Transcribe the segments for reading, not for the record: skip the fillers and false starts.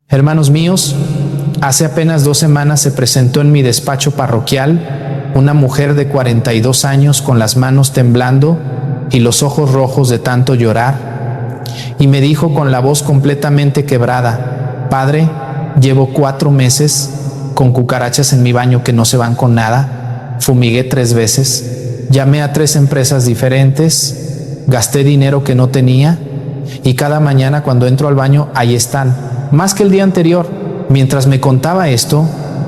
Hermanos míos, hace apenas 2 semanas se presentó en mi despacho parroquial una mujer de 42 años con las manos temblando y los ojos rojos de tanto llorar, y me dijo con la voz completamente quebrada: Padre, llevo 4 meses con cucarachas en mi baño que no se van con nada, fumigué 3 veces, llamé a 3 empresas diferentes, gasté dinero que no tenía, y cada mañana cuando entro al baño, ahí están, más que el día anterior. Mientras me contaba esto,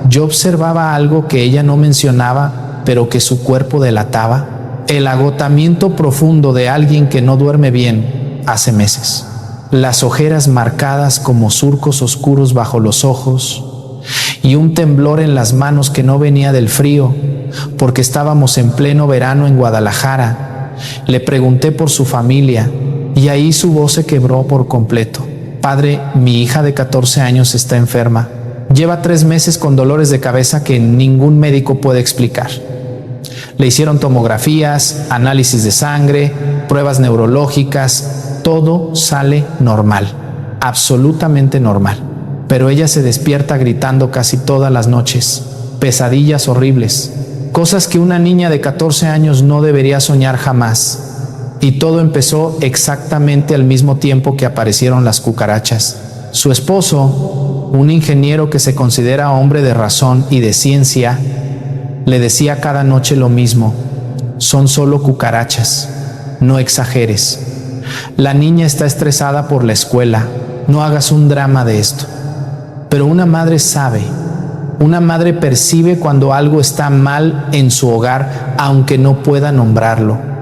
yo observaba algo que ella no mencionaba, pero que su cuerpo delataba: el agotamiento profundo de alguien que no duerme bien hace meses. Las ojeras marcadas como surcos oscuros bajo los ojos, y un temblor en las manos que no venía del frío, porque estábamos en pleno verano en Guadalajara. Le pregunté por su familia, y ahí su voz se quebró por completo. Padre, mi hija de 14 años está enferma. Lleva 3 meses con dolores de cabeza que ningún médico puede explicar. Le hicieron tomografías, análisis de sangre, pruebas neurológicas. Todo sale normal, absolutamente normal. Pero ella se despierta gritando casi todas las noches. Pesadillas horribles, cosas que una niña de 14 años no debería soñar jamás. Y todo empezó exactamente al mismo tiempo que aparecieron las cucarachas. Su esposo, un ingeniero que se considera hombre de razón y de ciencia, le decía cada noche lo mismo: son solo cucarachas, no exageres. La niña está estresada por la escuela, no hagas un drama de esto. Pero una madre sabe, una madre percibe cuando algo está mal en su hogar, aunque no pueda nombrarlo.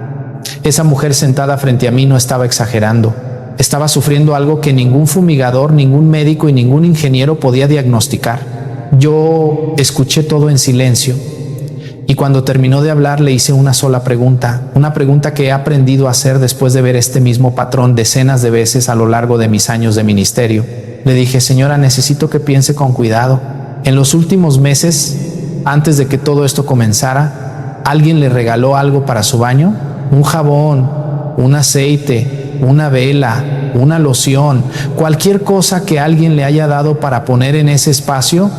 Esa mujer sentada frente a mí no estaba exagerando. Estaba sufriendo algo que ningún fumigador, ningún médico y ningún ingeniero podía diagnosticar. Yo escuché todo en silencio, y cuando terminó de hablar le hice una sola pregunta, una pregunta que he aprendido a hacer después de ver este mismo patrón decenas de veces a lo largo de mis años de ministerio. Le dije: señora, necesito que piense con cuidado. En los últimos meses, antes de que todo esto comenzara, ¿alguien le regaló algo para su baño? Un jabón, un aceite, una vela, una loción, cualquier cosa que alguien le haya dado para poner en ese espacio.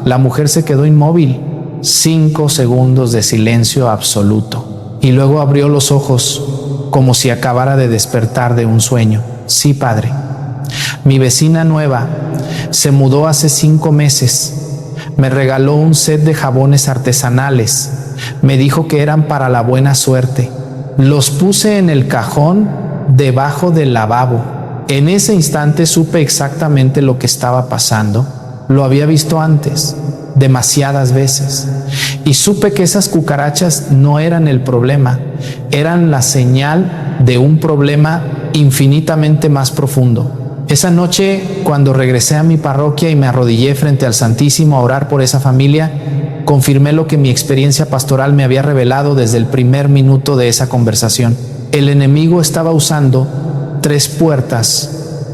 La mujer se quedó inmóvil. 5 segundos de silencio absoluto, y luego abrió los ojos como si acabara de despertar de un sueño. Sí, padre. Mi vecina nueva se mudó hace 5 meses. Me regaló un set de jabones artesanales. Me dijo que eran para la buena suerte. Los puse en el cajón debajo del lavabo. En ese instante supe exactamente lo que estaba pasando. Lo había visto antes, demasiadas veces. Y supe que esas cucarachas no eran el problema, eran la señal de un problema infinitamente más profundo. Esa noche, cuando regresé a mi parroquia y me arrodillé frente al Santísimo a orar por esa familia, confirmé lo que mi experiencia pastoral me había revelado desde el primer minuto de esa conversación. El enemigo estaba usando 3 puertas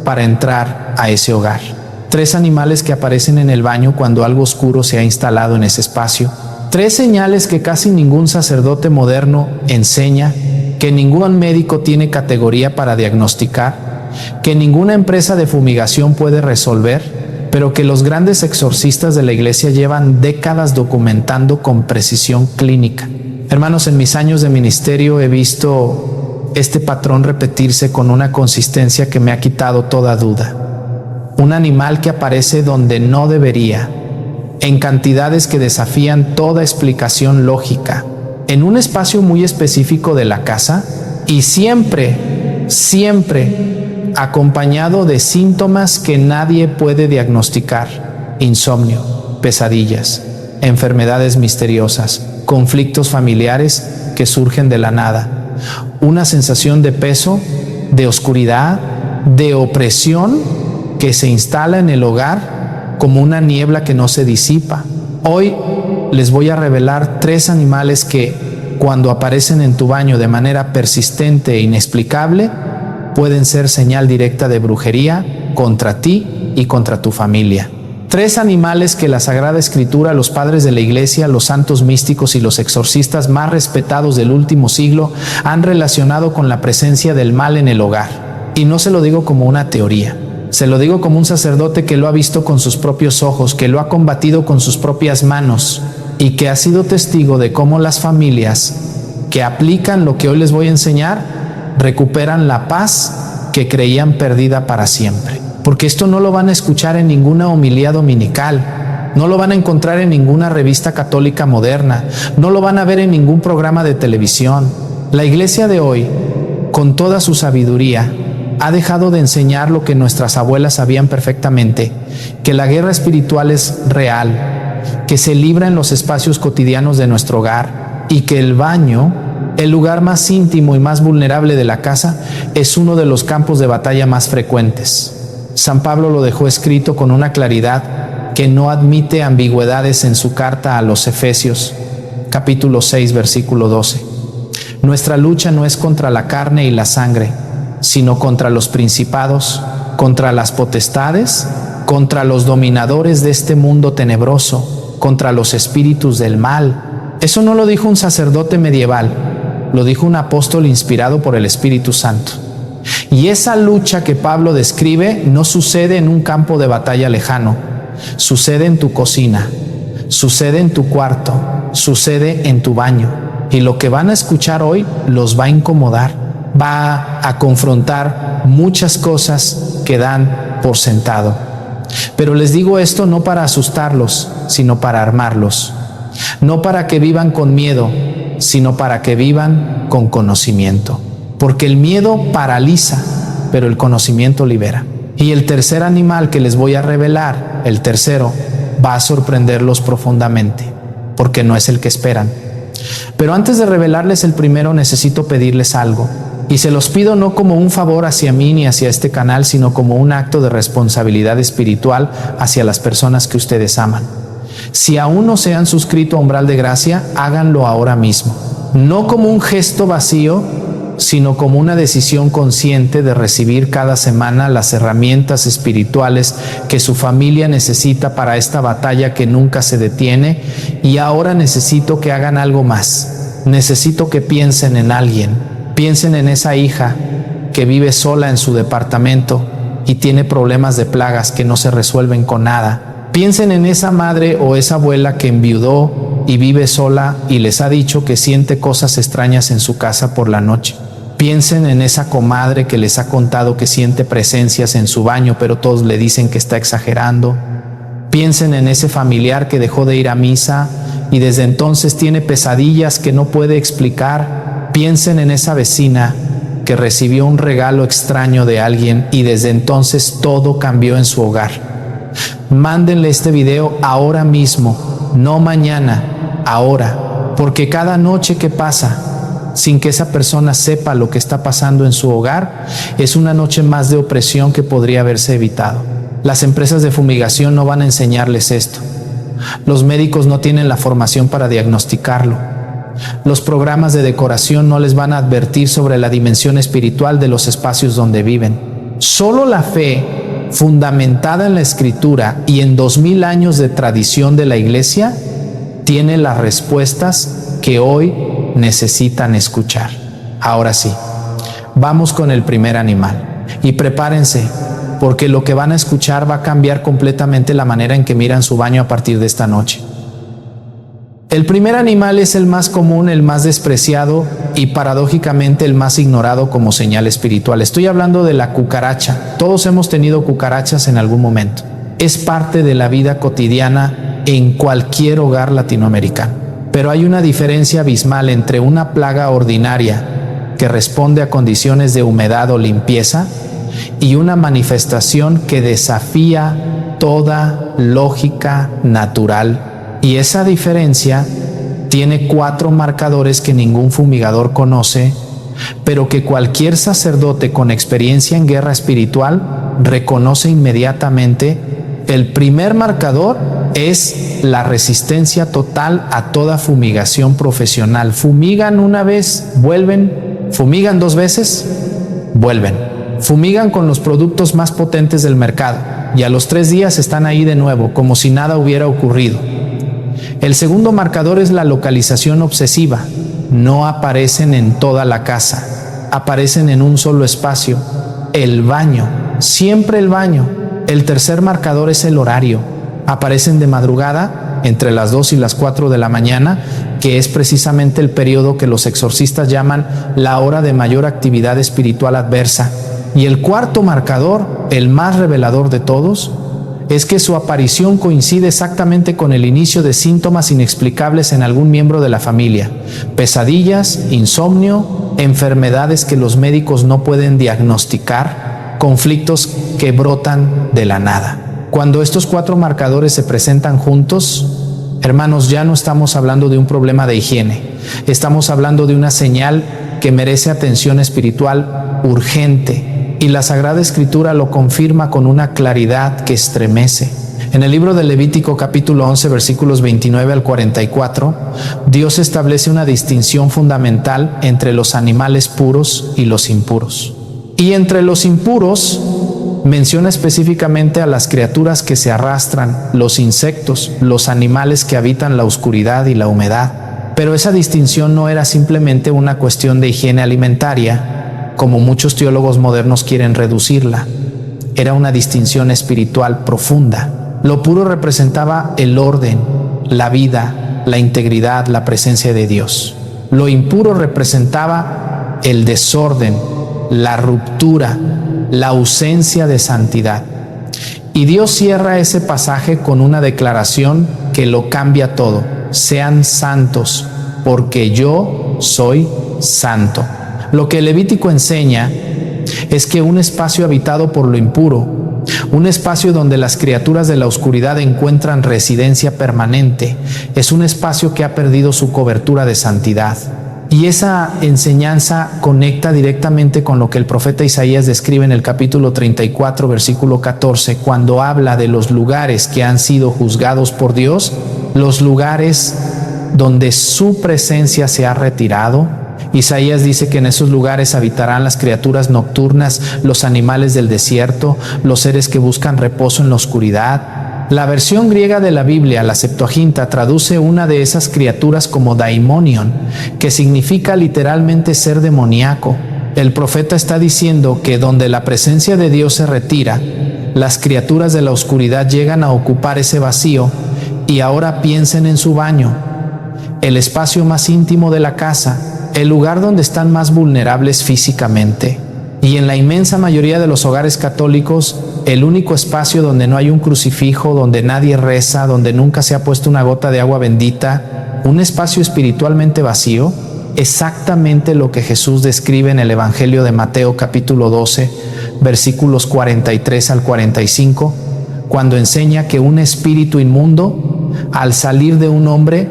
para entrar a ese hogar. 3 animales que aparecen en el baño cuando algo oscuro se ha instalado en ese espacio. 3 señales que casi ningún sacerdote moderno enseña, que ningún médico tiene categoría para diagnosticar, que ninguna empresa de fumigación puede resolver, pero que los grandes exorcistas de la iglesia llevan décadas documentando con precisión clínica. Hermanos, en mis años de ministerio he visto este patrón repetirse con una consistencia que me ha quitado toda duda. Un animal que aparece donde no debería, en cantidades que desafían toda explicación lógica, en un espacio muy específico de la casa, y siempre acompañado de síntomas que nadie puede diagnosticar: insomnio, pesadillas, enfermedades misteriosas, conflictos familiares que surgen de la nada, una sensación de peso, de oscuridad, de opresión que se instala en el hogar como una niebla que no se disipa. Hoy les voy a revelar 3 animales que, cuando aparecen en tu baño de manera persistente e inexplicable, pueden ser señal directa de brujería contra ti y contra tu familia. 3 animales que la Sagrada Escritura, los padres de la Iglesia, los santos místicos y los exorcistas más respetados del último siglo han relacionado con la presencia del mal en el hogar. Y no se lo digo como una teoría. Se lo digo como un sacerdote que lo ha visto con sus propios ojos, que lo ha combatido con sus propias manos y que ha sido testigo de cómo las familias que aplican lo que hoy les voy a enseñar recuperan la paz que creían perdida para siempre. Porque esto no lo van a escuchar en ninguna homilía dominical, no lo van a encontrar en ninguna revista católica moderna, no lo van a ver en ningún programa de televisión. La iglesia de hoy, con toda su sabiduría, ha dejado de enseñar lo que nuestras abuelas sabían perfectamente, que la guerra espiritual es real, que se libra en los espacios cotidianos de nuestro hogar y que el baño, el lugar más íntimo y más vulnerable de la casa, es uno de los campos de batalla más frecuentes. San Pablo lo dejó escrito con una claridad que no admite ambigüedades en su carta a los Efesios, capítulo 6, versículo 12. Nuestra lucha no es contra la carne y la sangre, sino contra los principados, contra las potestades, contra los dominadores de este mundo tenebroso, contra los espíritus del mal. Eso no lo dijo un sacerdote medieval, lo dijo un apóstol inspirado por el Espíritu Santo. Y esa lucha que Pablo describe no sucede en un campo de batalla lejano, sucede en tu cocina, sucede en tu cuarto, sucede en tu baño. Y lo que van a escuchar hoy los va a incomodar, va a confrontar muchas cosas que dan por sentado. Pero les digo esto no para asustarlos, sino para armarlos. No para que vivan con miedo, sino para que vivan con conocimiento. Porque el miedo paraliza, pero el conocimiento libera. Y el tercer animal que les voy a revelar, el tercero, va a sorprenderlos profundamente, porque no es el que esperan. Pero antes de revelarles el primero, necesito pedirles algo. Y se los pido no como un favor hacia mí ni hacia este canal, sino como un acto de responsabilidad espiritual hacia las personas que ustedes aman. Si aún no se han suscrito a Umbral de Gracia, háganlo ahora mismo. No como un gesto vacío, sino como una decisión consciente de recibir cada semana las herramientas espirituales que su familia necesita para esta batalla que nunca se detiene. Y ahora necesito que hagan algo más. Necesito que piensen en alguien. Piensen en esa hija que vive sola en su departamento y tiene problemas de plagas que no se resuelven con nada. Piensen en esa madre o esa abuela que enviudó y vive sola y les ha dicho que siente cosas extrañas en su casa por la noche. Piensen en esa comadre que les ha contado que siente presencias en su baño, pero todos le dicen que está exagerando. Piensen en ese familiar que dejó de ir a misa y desde entonces tiene pesadillas que no puede explicar. Piensen en esa vecina que recibió un regalo extraño de alguien y desde entonces todo cambió en su hogar. Mándenle este video ahora mismo, no mañana, ahora, porque cada noche que pasa sin que esa persona sepa lo que está pasando en su hogar es una noche más de opresión que podría haberse evitado. Las empresas de fumigación no van a enseñarles esto. Los médicos no tienen la formación para diagnosticarlo. Los programas de decoración no les van a advertir sobre la dimensión espiritual de los espacios donde viven. Solo la fe, fundamentada en la Escritura y en 2000 años de tradición de la Iglesia, tiene las respuestas que hoy necesitan escuchar. Ahora sí, vamos con el primer animal. Y prepárense, porque lo que van a escuchar va a cambiar completamente la manera en que miran su baño a partir de esta noche. El primer animal es el más común, el más despreciado y paradójicamente el más ignorado como señal espiritual. Estoy hablando de la cucaracha. Todos hemos tenido cucarachas en algún momento. Es parte de la vida cotidiana en cualquier hogar latinoamericano. Pero hay una diferencia abismal entre una plaga ordinaria que responde a condiciones de humedad o limpieza y una manifestación que desafía toda lógica natural. Y esa diferencia tiene 4 marcadores que ningún fumigador conoce, pero que cualquier sacerdote con experiencia en guerra espiritual reconoce inmediatamente. El primer marcador es la resistencia total a toda fumigación profesional. Fumigan una vez, vuelven. Fumigan 2 veces, vuelven. Fumigan con los productos más potentes del mercado y a los 3 días están ahí de nuevo, como si nada hubiera ocurrido. El segundo marcador es la localización obsesiva. No aparecen en toda la casa, aparecen en un solo espacio, el baño. siempre el baño. El tercer marcador es el horario. Aparecen de madrugada, entre las 2 y las 4 de la mañana, que es precisamente el periodo que los exorcistas llaman la hora de mayor actividad espiritual adversa. Y el cuarto marcador, el más revelador de todos, es que su aparición coincide exactamente con el inicio de síntomas inexplicables en algún miembro de la familia: pesadillas, insomnio, enfermedades que los médicos no pueden diagnosticar, conflictos que brotan de la nada. Cuando estos 4 marcadores se presentan juntos, hermanos, ya no estamos hablando de un problema de higiene, estamos hablando de una señal que merece atención espiritual urgente. Y la Sagrada Escritura lo confirma con una claridad que estremece. En el libro de Levítico capítulo 11 versículos 29 al 44, Dios establece una distinción fundamental entre los animales puros y los impuros. Y entre los impuros menciona específicamente a las criaturas que se arrastran, los insectos, los animales que habitan la oscuridad y la humedad. Pero esa distinción no era simplemente una cuestión de higiene alimentaria, como muchos teólogos modernos quieren reducirla. Era una distinción espiritual profunda. Lo puro representaba el orden, la vida, la integridad, la presencia de Dios. Lo impuro representaba el desorden, la ruptura, la ausencia de santidad. Y Dios cierra ese pasaje con una declaración que lo cambia todo: sean santos, porque yo soy santo. Lo que el Levítico enseña es que un espacio habitado por lo impuro, un espacio donde las criaturas de la oscuridad encuentran residencia permanente, es un espacio que ha perdido su cobertura de santidad. Y esa enseñanza conecta directamente con lo que el profeta Isaías describe en el capítulo 34, versículo 14, cuando habla de los lugares que han sido juzgados por Dios, los lugares donde su presencia se ha retirado. Isaías dice que en esos lugares habitarán las criaturas nocturnas, los animales del desierto, los seres que buscan reposo en la oscuridad. La versión griega de la Biblia, la Septuaginta, traduce una de esas criaturas como daimonion, que significa literalmente ser demoníaco. El profeta está diciendo que donde la presencia de Dios se retira, las criaturas de la oscuridad llegan a ocupar ese vacío. Y ahora piensen en su baño, el espacio más íntimo de la casa, el lugar donde están más vulnerables físicamente. Y en la inmensa mayoría de los hogares católicos, el único espacio donde no hay un crucifijo, donde nadie reza, donde nunca se ha puesto una gota de agua bendita, un espacio espiritualmente vacío, exactamente lo que Jesús describe en el Evangelio de Mateo capítulo 12, versículos 43 al 45, cuando enseña que un espíritu inmundo, al salir de un hombre,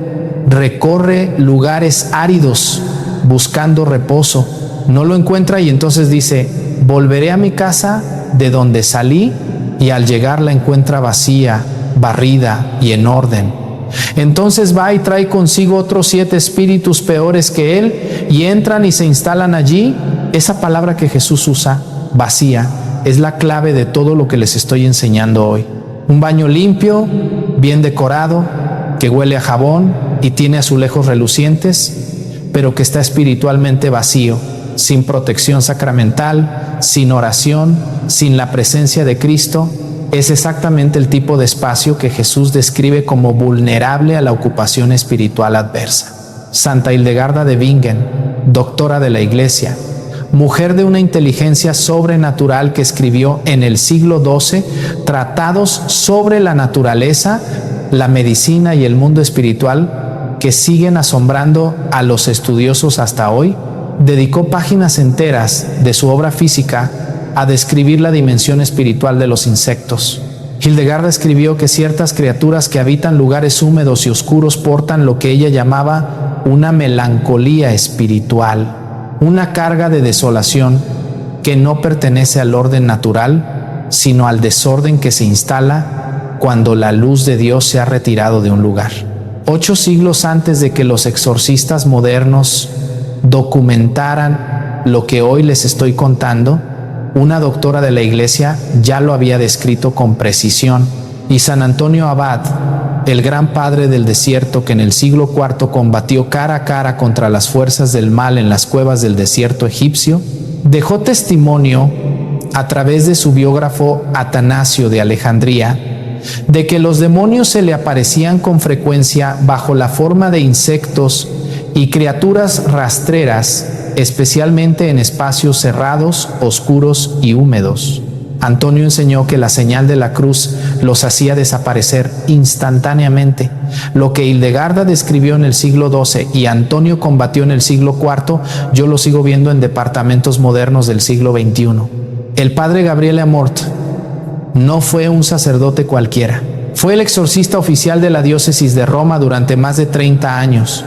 recorre lugares áridos buscando reposo, no lo encuentra y entonces dice: volveré a mi casa de donde salí, y al llegar la encuentra vacía, barrida y en orden. Entonces va y trae consigo otros 7 espíritus peores que él, y entran y se instalan allí. Esa palabra que Jesús usa, vacía, es la clave de todo lo que les estoy enseñando hoy. Un baño limpio, bien decorado, que huele a jabón y tiene azulejos relucientes, pero que está espiritualmente vacío, sin protección sacramental, sin oración, sin la presencia de Cristo. Es exactamente el tipo de espacio que Jesús describe como vulnerable a la ocupación espiritual adversa. Santa Hildegarda de Bingen, doctora de la Iglesia, mujer de una inteligencia sobrenatural que escribió en el siglo XII tratados sobre la naturaleza, la medicina y el mundo espiritual, que siguen asombrando a los estudiosos hasta hoy, dedicó páginas enteras de su obra física a describir la dimensión espiritual de los insectos. Hildegarda escribió que ciertas criaturas que habitan lugares húmedos y oscuros portan lo que ella llamaba una melancolía espiritual, una carga de desolación que no pertenece al orden natural, sino al desorden que se instala cuando la luz de Dios se ha retirado de un lugar. 8 siglos antes de que los exorcistas modernos documentaran lo que hoy les estoy contando, una doctora de la Iglesia ya lo había descrito con precisión. Y San Antonio Abad, el gran padre del desierto que en el siglo IV combatió cara a cara contra las fuerzas del mal en las cuevas del desierto egipcio, dejó testimonio a través de su biógrafo Atanasio de Alejandría, de que los demonios se le aparecían con frecuencia bajo la forma de insectos y criaturas rastreras, especialmente en espacios cerrados, oscuros y húmedos. Antonio enseñó que la señal de la cruz los hacía desaparecer instantáneamente. Lo que Hildegarda describió en el siglo XII y Antonio combatió en el siglo IV, yo lo sigo viendo en departamentos modernos del siglo XXI. El padre Gabriel Amort no fue un sacerdote cualquiera. Fue el exorcista oficial de la diócesis de Roma durante más de 30 años.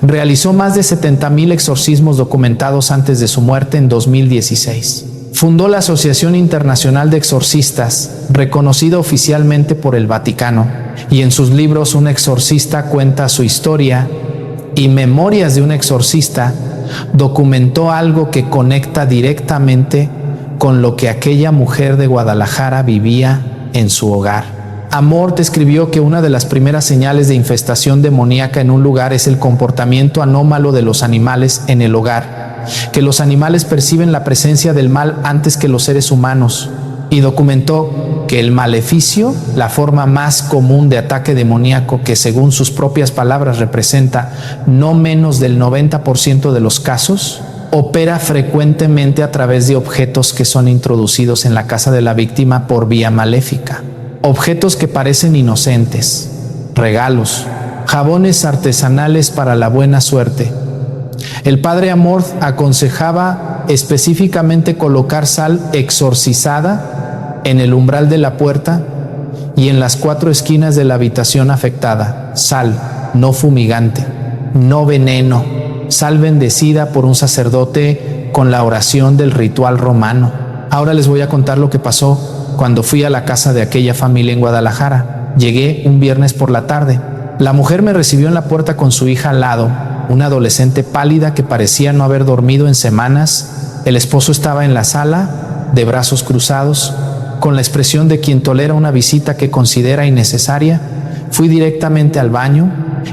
Realizó más de 70,000 exorcismos documentados antes de su muerte en 2016. Fundó la Asociación Internacional de Exorcistas, reconocida oficialmente por el Vaticano, y en sus libros Un exorcista cuenta su historia y Memorias de un exorcista documentó algo que conecta directamente con lo que aquella mujer de Guadalajara vivía en su hogar. Amort escribió que una de las primeras señales de infestación demoníaca en un lugar es el comportamiento anómalo de los animales en el hogar, que los animales perciben la presencia del mal antes que los seres humanos, y documentó que el maleficio, la forma más común de ataque demoníaco que según sus propias palabras representa no menos del 90% de los casos, opera frecuentemente a través de objetos que son introducidos en la casa de la víctima por vía maléfica. Objetos que parecen inocentes, regalos, jabones artesanales para la buena suerte. El padre Amort aconsejaba específicamente colocar sal exorcizada en el umbral de la puerta y en las 4 esquinas de la habitación afectada. Sal, no fumigante, no veneno, sal bendecida por un sacerdote con la oración del ritual romano. Ahora les voy a contar lo que pasó cuando fui a la casa de aquella familia en Guadalajara. Llegué un viernes por la tarde. La mujer me recibió en la puerta con su hija al lado, una adolescente pálida que parecía no haber dormido en semanas. El esposo estaba en la sala, de brazos cruzados, con la expresión de quien tolera una visita que considera innecesaria. Fui directamente al baño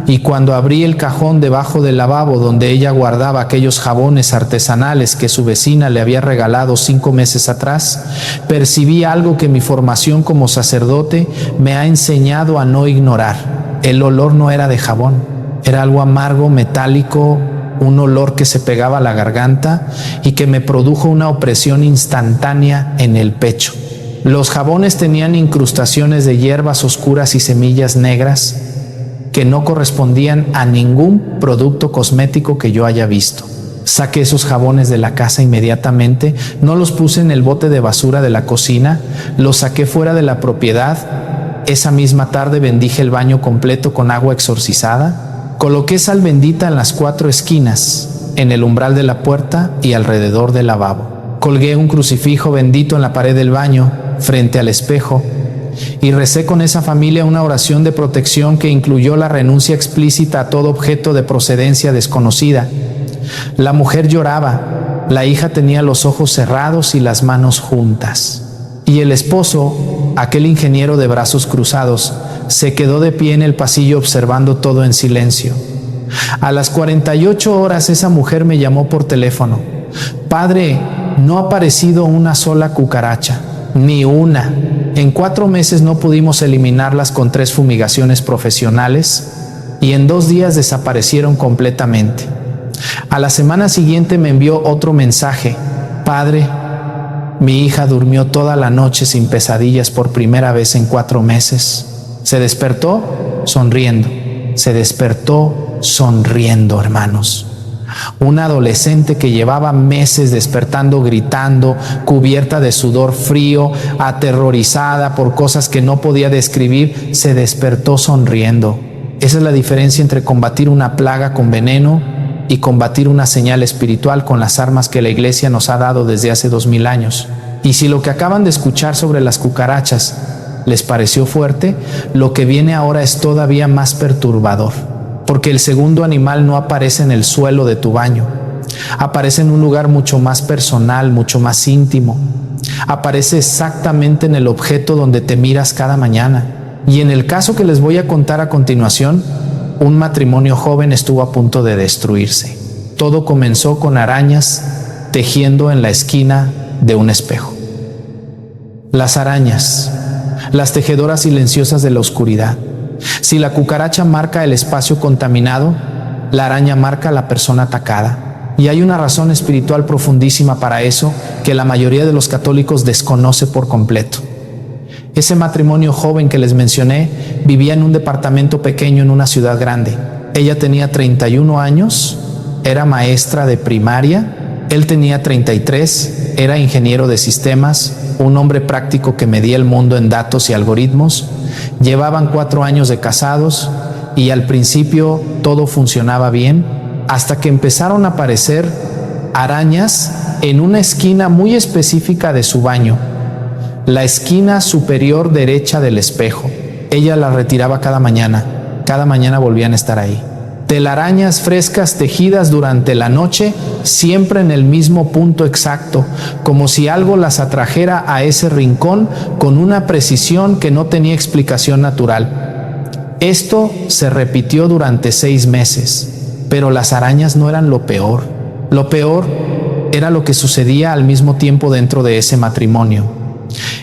y cuando abrí el cajón debajo del lavabo donde ella guardaba aquellos jabones artesanales que su vecina le había regalado 5 meses atrás, percibí algo que mi formación como sacerdote me ha enseñado a no ignorar. El olor no era de jabón, era algo amargo, metálico, un olor que se pegaba a la garganta y que me produjo una opresión instantánea en el pecho. Los jabones tenían incrustaciones de hierbas oscuras y semillas negras que no correspondían a ningún producto cosmético que yo haya visto. Saqué esos jabones de la casa inmediatamente, no los puse en el bote de basura de la cocina, los saqué fuera de la propiedad. Esa misma tarde bendije el baño completo con agua exorcizada. Coloqué sal bendita en las 4 esquinas, en el umbral de la puerta y alrededor del lavabo. Colgué un crucifijo bendito en la pared del baño, frente al espejo, y recé con esa familia una oración de protección que incluyó la renuncia explícita a todo objeto de procedencia desconocida. La mujer lloraba, la hija tenía los ojos cerrados y las manos juntas. Y el esposo, aquel ingeniero de brazos cruzados, se quedó de pie en el pasillo observando todo en silencio. A las 48 horas esa mujer me llamó por teléfono. Padre, no ha aparecido una sola cucaracha, ni una. En 4 meses no pudimos eliminarlas con 3 fumigaciones profesionales y en 2 días desaparecieron completamente. A la semana siguiente me envió otro mensaje. Padre, mi hija durmió toda la noche sin pesadillas por primera vez en 4 meses. Se despertó sonriendo. Se despertó sonriendo, hermanos. Una adolescente que llevaba meses despertando gritando, cubierta de sudor frío, aterrorizada por cosas que no podía describir, se despertó sonriendo. Esa es la diferencia entre combatir una plaga con veneno y combatir una señal espiritual con las armas que la Iglesia nos ha dado desde hace 2000 años. Y si lo que acaban de escuchar sobre las cucarachas les pareció fuerte, lo que viene ahora es todavía más perturbador. Porque el segundo animal no aparece en el suelo de tu baño, aparece en un lugar mucho más personal, mucho más íntimo. Aparece exactamente en el objeto donde te miras cada mañana. Y en el caso que les voy a contar a continuación, un matrimonio joven estuvo a punto de destruirse. Todo comenzó con arañas tejiendo en la esquina de un espejo. Las arañas, las tejedoras silenciosas de la oscuridad. Si la cucaracha marca el espacio contaminado, la araña marca a la persona atacada. Y hay una razón espiritual profundísima para eso que la mayoría de los católicos desconoce por completo. Ese matrimonio joven que les mencioné vivía en un departamento pequeño en una ciudad grande. Ella tenía 31 años, era maestra de primaria, él tenía 33, era ingeniero de sistemas, un hombre práctico que medía el mundo en datos y algoritmos. Llevaban 4 años de casados y al principio todo funcionaba bien, hasta que empezaron a aparecer arañas en una esquina muy específica de su baño, la esquina superior derecha del espejo. Ella la retiraba cada mañana volvían a estar ahí. Telarañas frescas tejidas durante la noche, siempre en el mismo punto exacto, como si algo las atrajera a ese rincón con una precisión que no tenía explicación natural. Esto se repitió durante 6 meses, pero las arañas no eran lo peor. Lo peor era lo que sucedía al mismo tiempo dentro de ese matrimonio.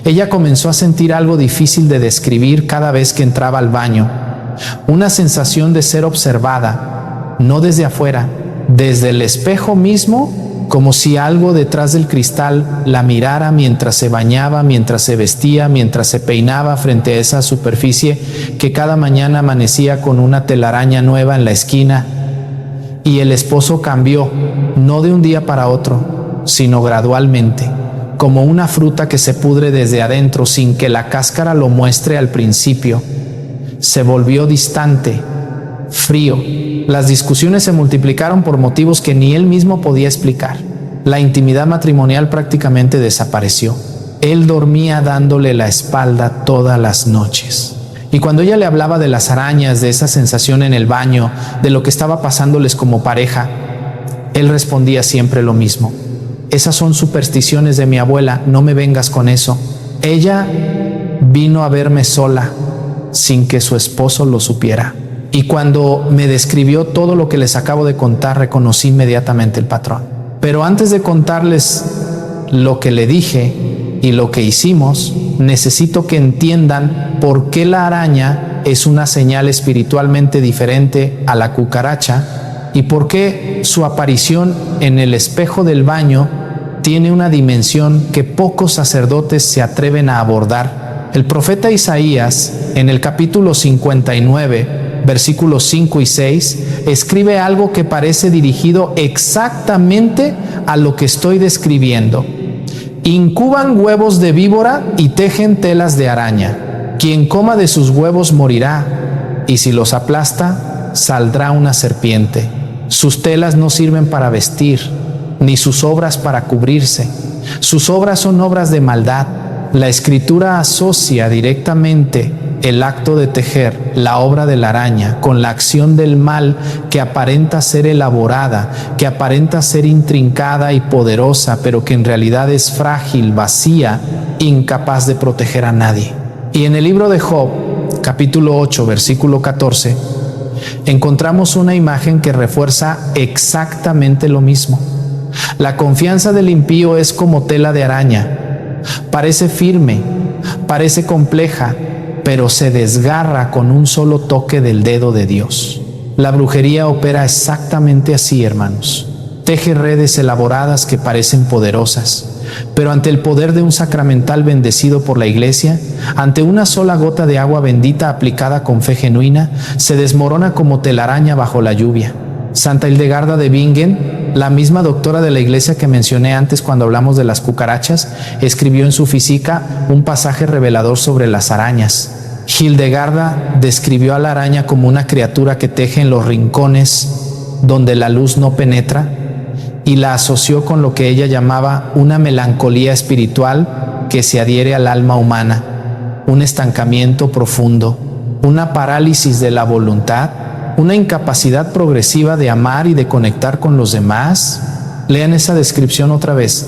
Ella comenzó a sentir algo difícil de describir cada vez que entraba al baño. Una sensación de ser observada, no desde afuera, desde el espejo mismo, como si algo detrás del cristal la mirara mientras se bañaba, mientras se vestía, mientras se peinaba frente a esa superficie que cada mañana amanecía con una telaraña nueva en la esquina. Y el esposo cambió, no de un día para otro, sino gradualmente, como una fruta que se pudre desde adentro sin que la cáscara lo muestre al principio. Se volvió distante, frío. Las discusiones se multiplicaron por motivos que ni él mismo podía explicar. La intimidad matrimonial prácticamente desapareció. Él dormía dándole la espalda todas las noches. Y cuando ella le hablaba de las arañas, de esa sensación en el baño, de lo que estaba pasándoles como pareja, él respondía siempre lo mismo. Esas son supersticiones de mi abuela, no me vengas con eso. Ella vino a verme sola, sin que su esposo lo supiera. Y cuando me describió todo lo que les acabo de contar, reconocí inmediatamente el patrón. Pero antes de contarles lo que le dije y lo que hicimos, necesito que entiendan por qué la araña es una señal espiritualmente diferente a la cucaracha y por qué su aparición en el espejo del baño tiene una dimensión que pocos sacerdotes se atreven a abordar. El profeta Isaías, en el capítulo 59, versículos 5 y 6, escribe algo que parece dirigido exactamente a lo que estoy describiendo. Incuban huevos de víbora y tejen telas de araña. Quien coma de sus huevos morirá, y si los aplasta, saldrá una serpiente. Sus telas no sirven para vestir, ni sus obras para cubrirse. Sus obras son obras de maldad. La Escritura asocia directamente el acto de tejer, la obra de la araña, con la acción del mal que aparenta ser elaborada, que aparenta ser intrincada y poderosa, pero que en realidad es frágil, vacía, incapaz de proteger a nadie. Y en el libro de Job, capítulo 8, versículo 14, encontramos una imagen que refuerza exactamente lo mismo. La confianza del impío es como tela de araña. Parece firme, parece compleja, pero se desgarra con un solo toque del dedo de Dios. La brujería opera exactamente así, hermanos. Teje redes elaboradas que parecen poderosas, pero ante el poder de un sacramental bendecido por la Iglesia, ante una sola gota de agua bendita aplicada con fe genuina, se desmorona como telaraña bajo la lluvia. Santa Hildegarda de Bingen, la misma doctora de la Iglesia que mencioné antes cuando hablamos de las cucarachas, escribió en su Física un pasaje revelador sobre las arañas. Hildegarda describió a la araña como una criatura que teje en los rincones donde la luz no penetra y la asoció con lo que ella llamaba una melancolía espiritual que se adhiere al alma humana, un estancamiento profundo, una parálisis de la voluntad, una incapacidad progresiva de amar y de conectar con los demás. Lean esa descripción otra vez.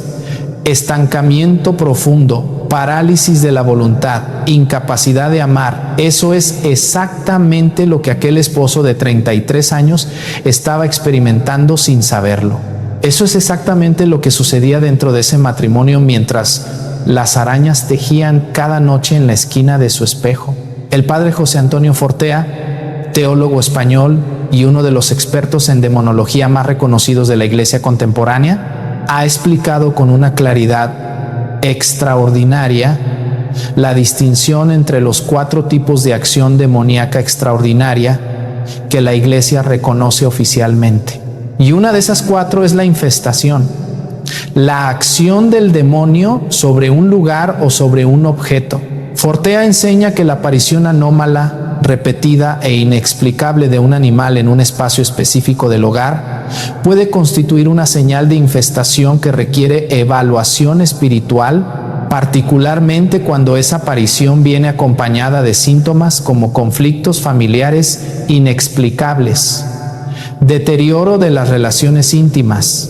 Estancamiento profundo, parálisis de la voluntad, incapacidad de amar. Eso es exactamente lo que aquel esposo de 33 años estaba experimentando sin saberlo. Eso es exactamente lo que sucedía dentro de ese matrimonio mientras las arañas tejían cada noche en la esquina de su espejo. El padre José Antonio Fortea, teólogo español y uno de los expertos en demonología más reconocidos de la Iglesia contemporánea, ha explicado con una claridad extraordinaria la distinción entre los 4 tipos de acción demoníaca extraordinaria que la Iglesia reconoce oficialmente. Y una de esas 4 es la infestación, la acción del demonio sobre un lugar o sobre un objeto. Fortea enseña que la aparición anómala, repetida e inexplicable de un animal en un espacio específico del hogar puede constituir una señal de infestación que requiere evaluación espiritual, particularmente cuando esa aparición viene acompañada de síntomas como conflictos familiares inexplicables, deterioro de las relaciones íntimas,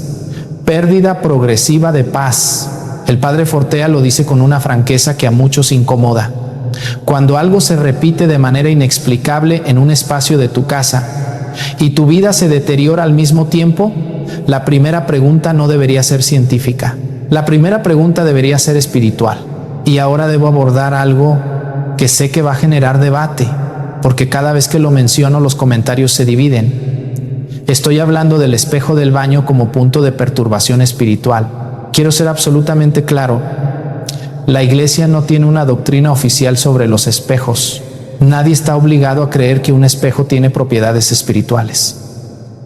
pérdida progresiva de paz. El padre Fortea lo dice con una franqueza que a muchos incomoda. Cuando algo se repite de manera inexplicable en un espacio de tu casa y tu vida se deteriora al mismo tiempo, la primera pregunta no debería ser científica. La primera pregunta debería ser espiritual. Y ahora debo abordar algo que sé que va a generar debate, porque cada vez que lo menciono los comentarios se dividen. Estoy hablando del espejo del baño como punto de perturbación espiritual. Quiero ser absolutamente claro. La Iglesia no tiene una doctrina oficial sobre los espejos. Nadie está obligado a creer que un espejo tiene propiedades espirituales.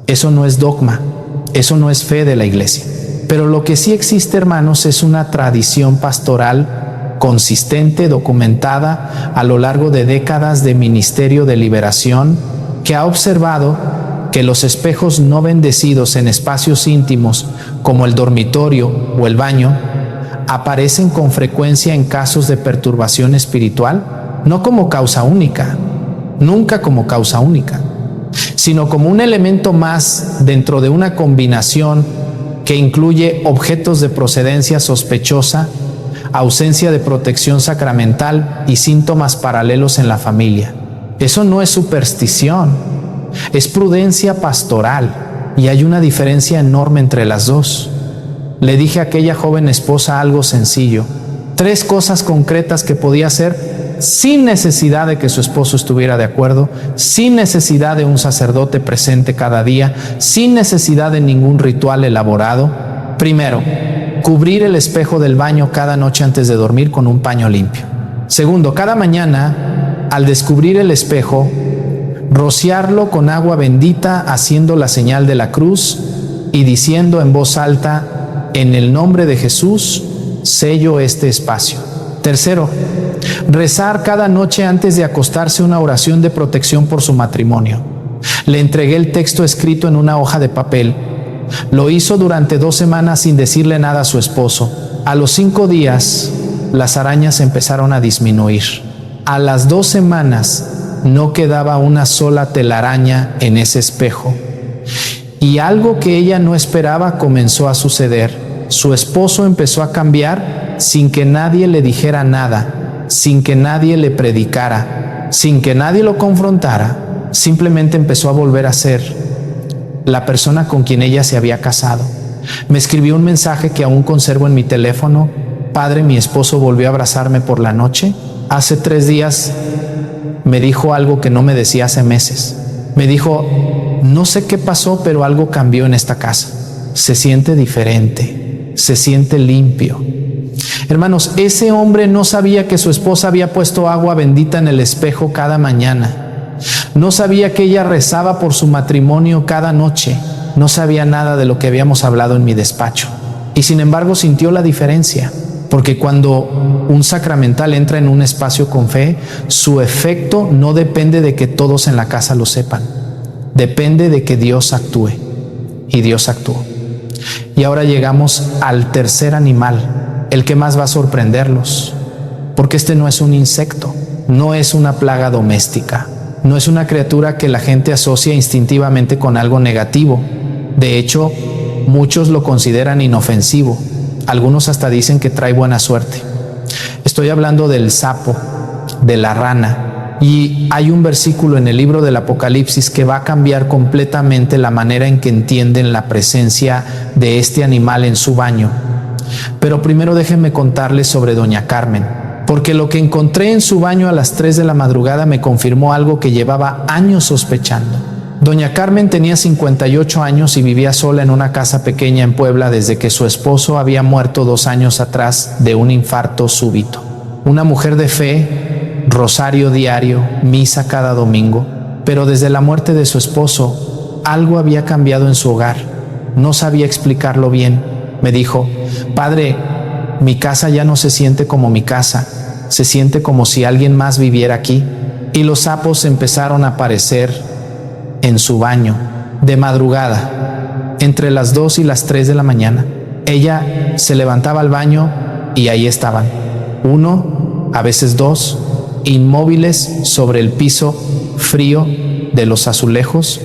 Eso no es dogma, eso no es fe de la Iglesia. Pero lo que sí existe, hermanos, es una tradición pastoral consistente, documentada a lo largo de décadas de ministerio de liberación, que ha observado que los espejos no bendecidos en espacios íntimos, como el dormitorio o el baño, aparecen con frecuencia en casos de perturbación espiritual, no como causa única, nunca como causa única, sino como un elemento más dentro de una combinación que incluye objetos de procedencia sospechosa, ausencia de protección sacramental y síntomas paralelos en la familia. Eso no es superstición, es prudencia pastoral, y hay una diferencia enorme entre las dos. Le dije a aquella joven esposa algo sencillo, 3 cosas concretas que podía hacer sin necesidad de que su esposo estuviera de acuerdo, sin necesidad de un sacerdote presente cada día, sin necesidad de ningún ritual elaborado. Primero, cubrir el espejo del baño cada noche antes de dormir con un paño limpio. Segundo, cada mañana, al descubrir el espejo, rociarlo con agua bendita haciendo la señal de la cruz y diciendo en voz alta: en el nombre de Jesús, sello este espacio. Tercero, rezar cada noche antes de acostarse una oración de protección por su matrimonio. Le entregué el texto escrito en una hoja de papel. Lo hizo durante 2 semanas sin decirle nada a su esposo. A los 5 días, las arañas empezaron a disminuir. A las 2 semanas, no quedaba una sola telaraña en ese espejo. Y algo que ella no esperaba comenzó a suceder. Su esposo empezó a cambiar sin que nadie le dijera nada, sin que nadie le predicara, sin que nadie lo confrontara. Simplemente empezó a volver a ser la persona con quien ella se había casado. Me escribió un mensaje que aún conservo en mi teléfono: padre, mi esposo volvió a abrazarme por la noche. Hace 3 días me dijo algo que no me decía hace meses. Me dijo: no sé qué pasó, pero algo cambió en esta casa. Se siente diferente, se siente limpio. Hermanos, ese hombre no sabía que su esposa había puesto agua bendita en el espejo cada mañana. No sabía que ella rezaba por su matrimonio cada noche. No sabía nada de lo que habíamos hablado en mi despacho. Y sin embargo sintió la diferencia, porque cuando un sacramental entra en un espacio con fe, su efecto no depende de que todos en la casa lo sepan. Depende de que Dios actúe. Y Dios actuó. Y ahora llegamos al tercer animal, el que más va a sorprenderlos, porque este no es un insecto, no es una plaga doméstica, no es una criatura que la gente asocia instintivamente con algo negativo. De hecho, muchos lo consideran inofensivo. Algunos hasta dicen que trae buena suerte. Estoy hablando del sapo, de la rana. Y hay un versículo en el libro del Apocalipsis que va a cambiar completamente la manera en que entienden la presencia de este animal en su baño. Pero primero déjenme contarles sobre doña Carmen, porque lo que encontré en su baño a las 3 de la madrugada me confirmó algo que llevaba años sospechando. Doña Carmen tenía 58 años y vivía sola en una casa pequeña en Puebla desde que su esposo había muerto 2 años atrás de un infarto súbito. Una mujer de fe, rosario diario, misa cada domingo, pero desde la muerte de su esposo, algo había cambiado en su hogar. No sabía explicarlo bien. Me dijo: padre, mi casa ya no se siente como mi casa, se siente como si alguien más viviera aquí. Y los sapos empezaron a aparecer en su baño, de madrugada, entre las 2 y las 3 de la mañana. Ella se levantaba al baño y ahí estaban, 1, a veces 2, inmóviles sobre el piso frío de los azulejos,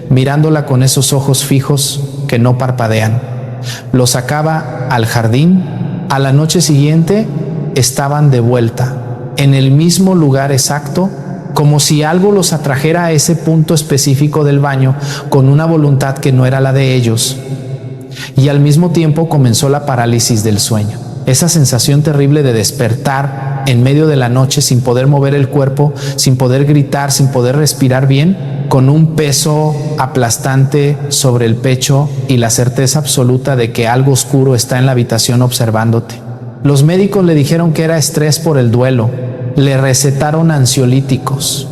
mirándola con esos ojos fijos que no parpadean. Los sacaba al jardín. A la noche siguiente estaban de vuelta, en el mismo lugar exacto, como si algo los atrajera a ese punto específico del baño con una voluntad que no era la de ellos. Y al mismo tiempo comenzó la parálisis del sueño. Esa sensación terrible de despertar en medio de la noche sin poder mover el cuerpo, sin poder gritar, sin poder respirar bien, con un peso aplastante sobre el pecho y la certeza absoluta de que algo oscuro está en la habitación observándote. Los médicos le dijeron que era estrés por el duelo. Le recetaron ansiolíticos.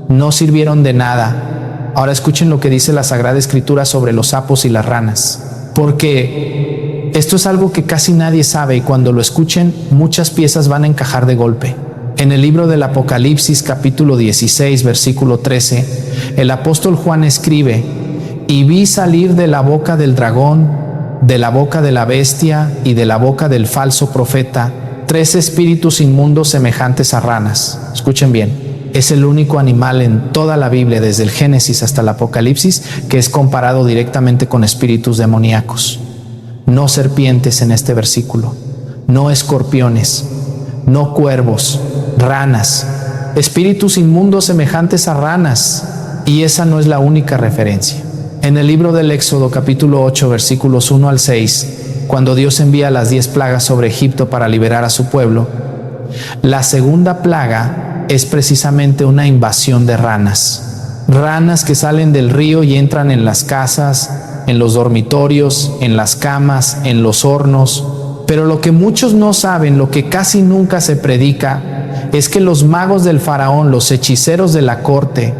No sirvieron de nada. Ahora escuchen lo que dice la Sagrada Escritura sobre los sapos y las ranas, porque esto es algo que casi nadie sabe y cuando lo escuchen muchas piezas van a encajar de golpe. En el libro del Apocalipsis capítulo 16 versículo 13, el apóstol Juan escribe: y vi salir de la boca del dragón, de la boca de la bestia y de la boca del falso profeta 3 espíritus inmundos semejantes a ranas. Escuchen bien, es el único animal en toda la Biblia, desde el Génesis hasta el Apocalipsis, que es comparado directamente con espíritus demoníacos. No serpientes en este versículo, no escorpiones, no cuervos, ranas, espíritus inmundos semejantes a ranas. Y esa no es la única referencia. En el libro del Éxodo capítulo 8 versículos 1 al 6, cuando Dios envía las 10 plagas sobre Egipto para liberar a su pueblo, la segunda plaga es precisamente una invasión de ranas. Ranas que salen del río y entran en las casas, en los dormitorios, en las camas, en los hornos. Pero lo que muchos no saben, lo que casi nunca se predica, es que los magos del faraón, los hechiceros de la corte,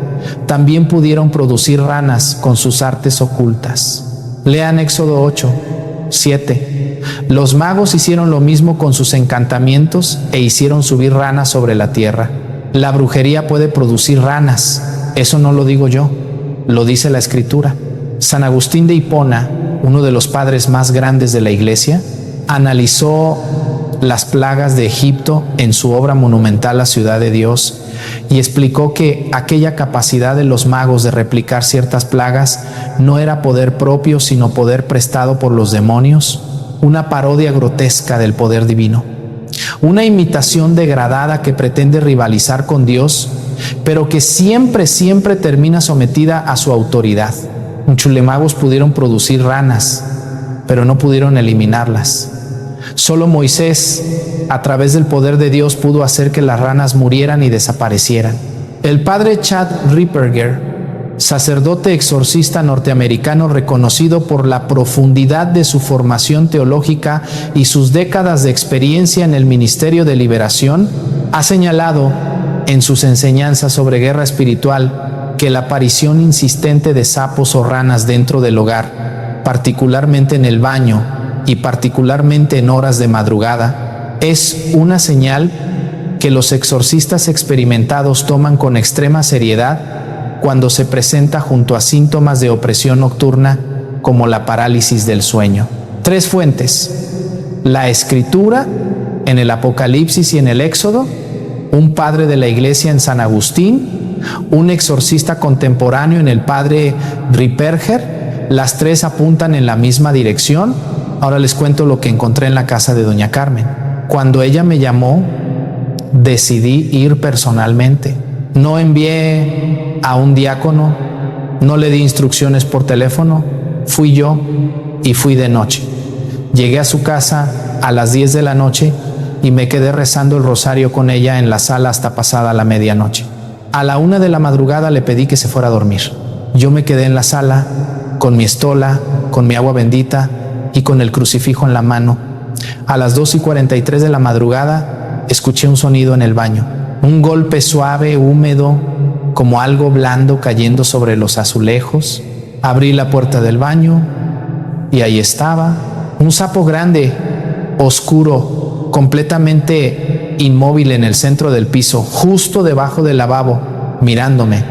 también pudieron producir ranas con sus artes ocultas. Lean Éxodo 8, 7. Los magos hicieron lo mismo con sus encantamientos e hicieron subir ranas sobre la tierra. La brujería puede producir ranas. Eso no lo digo yo, lo dice la Escritura. San Agustín de Hipona, uno de los padres más grandes de la Iglesia, analizó las plagas de Egipto en su obra monumental La Ciudad de Dios y explicó que aquella capacidad de los magos de replicar ciertas plagas no era poder propio, sino poder prestado por los demonios, una parodia grotesca del poder divino, una imitación degradada que pretende rivalizar con Dios, pero que siempre termina sometida a su autoridad. Los chulemagos pudieron producir ranas, pero no pudieron eliminarlas. Solo Moisés, a través del poder de Dios, pudo hacer que las ranas murieran y desaparecieran. El padre Chad Ripperger, sacerdote exorcista norteamericano reconocido por la profundidad de su formación teológica y sus décadas de experiencia en el ministerio de liberación, ha señalado en sus enseñanzas sobre guerra espiritual que la aparición insistente de sapos o ranas dentro del hogar, particularmente en el baño, y particularmente en horas de madrugada, es una señal que los exorcistas experimentados toman con extrema seriedad cuando se presenta junto a síntomas de opresión nocturna como la parálisis del sueño. 3 fuentes: la Escritura en el Apocalipsis y en el Éxodo, un padre de la Iglesia en San Agustín, un exorcista contemporáneo en el padre Ripperger. Las 3 apuntan en la misma dirección. Ahora les cuento lo que encontré en la casa de doña Carmen. Cuando ella me llamó, decidí ir personalmente. No envié a un diácono, no le di instrucciones por teléfono, fui yo y fui de noche. Llegué a su casa a las 10 de la noche y me quedé rezando el rosario con ella en la sala hasta pasada la medianoche. A la 1 de la madrugada le pedí que se fuera a dormir. Yo me quedé en la sala con mi estola, con mi agua bendita y con el crucifijo en la mano. A las 2:43 de la madrugada escuché un sonido en el baño, un golpe suave, húmedo, como algo blando cayendo sobre los azulejos. Abrí la puerta del baño y ahí estaba un sapo grande, oscuro, completamente inmóvil en el centro del piso, justo debajo del lavabo, mirándome.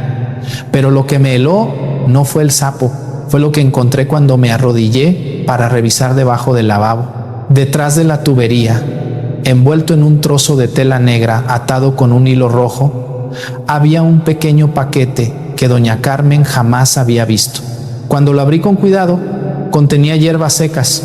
Pero lo que me heló no fue el sapo, fue lo que encontré cuando me arrodillé para revisar debajo del lavabo. Detrás de la tubería, envuelto en un trozo de tela negra atado con un hilo rojo, había un pequeño paquete que doña Carmen jamás había visto. Cuando lo abrí con cuidado, contenía hierbas secas,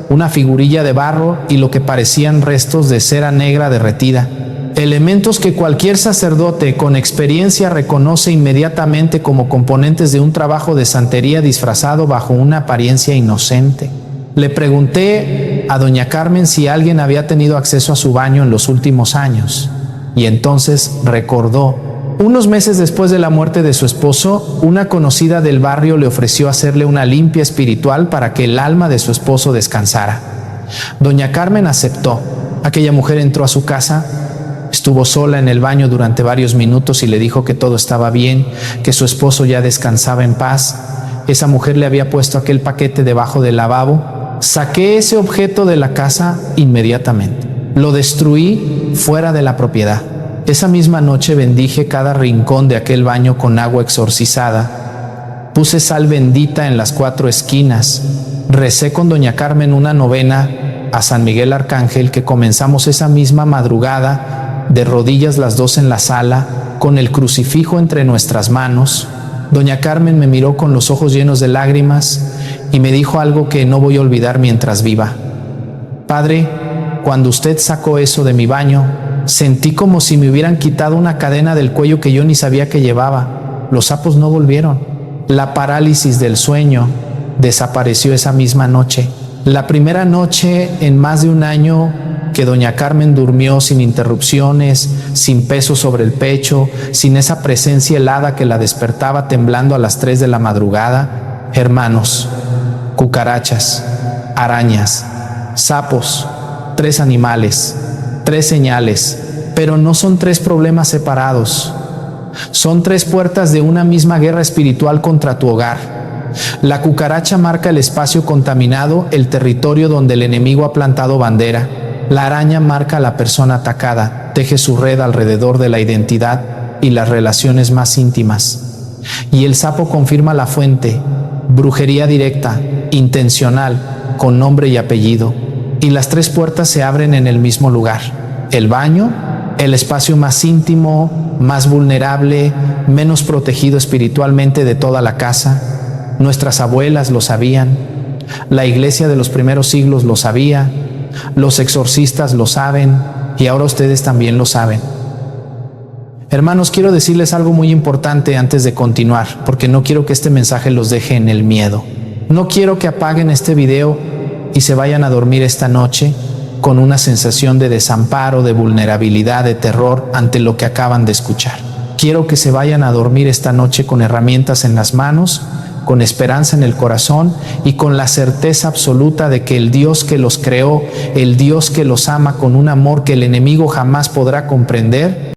una figurilla de barro y lo que parecían restos de cera negra derretida, elementos que cualquier sacerdote con experiencia reconoce inmediatamente como componentes de un trabajo de santería disfrazado bajo una apariencia inocente. Le pregunté a doña Carmen si alguien había tenido acceso a su baño en los últimos años, y entonces recordó. Unos meses después de la muerte de su esposo, una conocida del barrio le ofreció hacerle una limpia espiritual para que el alma de su esposo descansara. Doña Carmen aceptó. Aquella mujer entró a su casa, estuvo sola en el baño durante varios minutos y le dijo que todo estaba bien, que su esposo ya descansaba en paz. Esa mujer le había puesto aquel paquete debajo del lavabo. Saqué ese objeto de la casa inmediatamente. Lo destruí fuera de la propiedad. Esa misma noche bendije cada rincón de aquel baño con agua exorcizada. Puse sal bendita en las 4 esquinas. Recé con doña Carmen una novena a San Miguel Arcángel que comenzamos esa misma madrugada, de rodillas las dos en la sala, con el crucifijo entre nuestras manos. Doña Carmen me miró con los ojos llenos de lágrimas y me dijo algo que no voy a olvidar mientras viva. Padre, cuando usted sacó eso de mi baño, sentí como si me hubieran quitado una cadena del cuello que yo ni sabía que llevaba. Los sapos no volvieron. La parálisis del sueño desapareció esa misma noche. La primera noche en más de un año que doña Carmen durmió sin interrupciones, sin peso sobre el pecho, sin esa presencia helada que la despertaba temblando a las 3 de la madrugada. Hermanos, cucarachas, arañas, sapos, 3 animales, 3 señales, pero no son 3 problemas separados. Son 3 puertas de una misma guerra espiritual contra tu hogar. La cucaracha marca el espacio contaminado, el territorio donde el enemigo ha plantado bandera. La araña marca a la persona atacada, teje su red alrededor de la identidad y las relaciones más íntimas. Y el sapo confirma la fuente, brujería directa, intencional, con nombre y apellido. Y las 3 puertas se abren en el mismo lugar. El baño, el espacio más íntimo, más vulnerable, menos protegido espiritualmente de toda la casa. Nuestras abuelas lo sabían, la iglesia de los primeros siglos lo sabía, los exorcistas lo saben y ahora ustedes también lo saben. Hermanos, quiero decirles algo muy importante antes de continuar, porque no quiero que este mensaje los deje en el miedo. No quiero que apaguen este video y se vayan a dormir esta noche con una sensación de desamparo, de vulnerabilidad, de terror ante lo que acaban de escuchar. Quiero que se vayan a dormir esta noche con herramientas en las manos, con esperanza en el corazón y con la certeza absoluta de que el Dios que los creó, el Dios que los ama con un amor que el enemigo jamás podrá comprender,